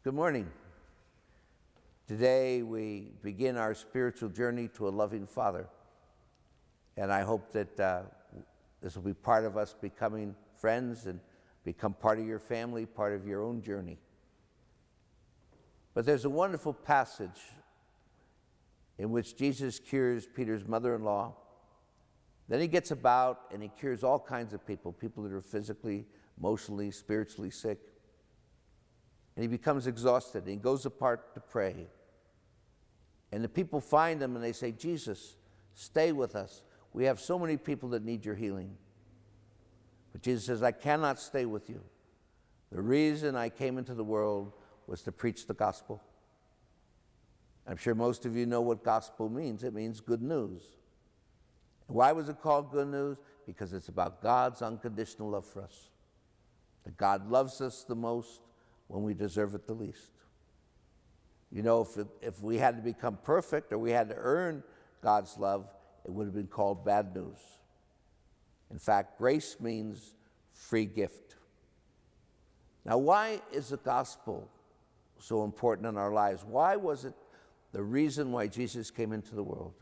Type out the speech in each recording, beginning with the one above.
Good morning. Today we begin our spiritual journey to a loving Father. And I hope that this will be part of us becoming friends and become part of your family, part of your own journey. But there's a wonderful passage in which Jesus cures Peter's mother-in-law. Then he gets about and he cures all kinds of people that are physically, emotionally, spiritually sick. And he becomes exhausted, and he goes apart to pray. And the people find him, and they say, Jesus, stay with us. We have so many people that need your healing. But Jesus says, I cannot stay with you. The reason I came into the world was to preach the gospel. I'm sure most of you know what gospel means. It means good news. And why was it called good news? Because it's about God's unconditional love for us. That God loves us the most when we deserve it the least. You know, if we had to become perfect or we had to earn God's love, it would have been called bad news. In fact, grace means free gift. Now, why is the gospel so important in our lives? Why was it the reason why Jesus came into the world?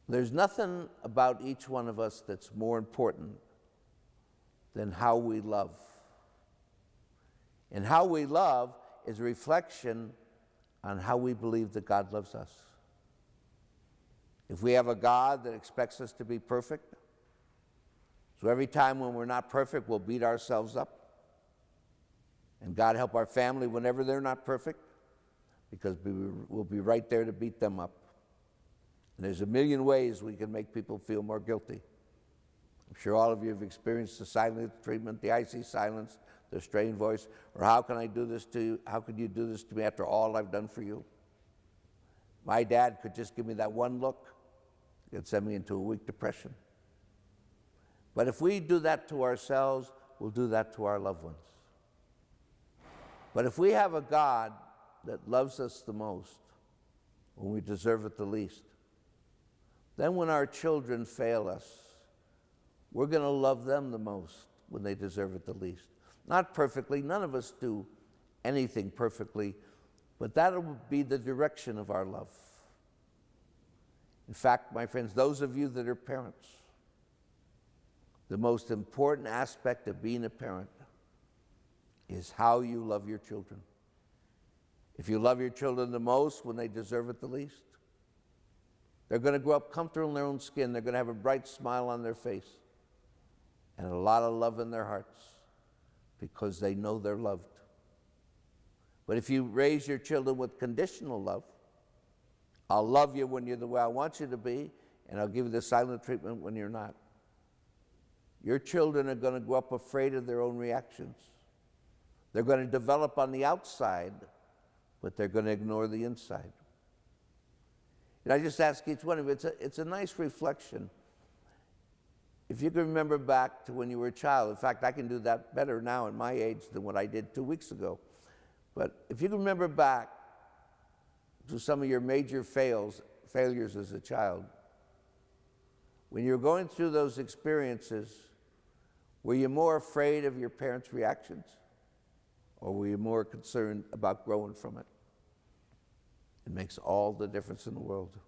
There's nothing about each one of us that's more important than how we love. And how we love is a reflection on how we believe that God loves us. If we have a God that expects us to be perfect, so every time when we're not perfect, we'll beat ourselves up. And God help our family whenever they're not perfect, because we'll be right there to beat them up. And there's a million ways we can make people feel more guilty. I'm sure all of you have experienced the silent treatment, the icy silence, the strained voice, or how can I do this to you? How could you do this to me after all I've done for you? My dad could just give me that one look. It could send me into a weak depression. But if we do that to ourselves, we'll do that to our loved ones. But if we have a God that loves us the most, when we deserve it the least, then when our children fail us, we're going to love them the most when they deserve it the least. Not perfectly, none of us do anything perfectly, but that'll be the direction of our love. In fact, my friends, those of you that are parents, the most important aspect of being a parent is how you love your children. If you love your children the most when they deserve it the least, they're going to grow up comfortable in their own skin. They're going to have a bright smile on their face and a lot of love in their hearts, because they know they're loved. But if you raise your children with conditional love, I'll love you when you're the way I want you to be, and I'll give you the silent treatment when you're not. Your children are going to grow up afraid of their own reactions. They're going to develop on the outside, but they're going to ignore the inside. And I just ask each one of you, it's a nice reflection. If you can remember back to when you were a child, in fact, I can do that better now at my age than what I did 2 weeks ago. But if you can remember back to some of your major failures as a child, when you were going through those experiences, were you more afraid of your parents' reactions, or were you more concerned about growing from it? It makes all the difference in the world.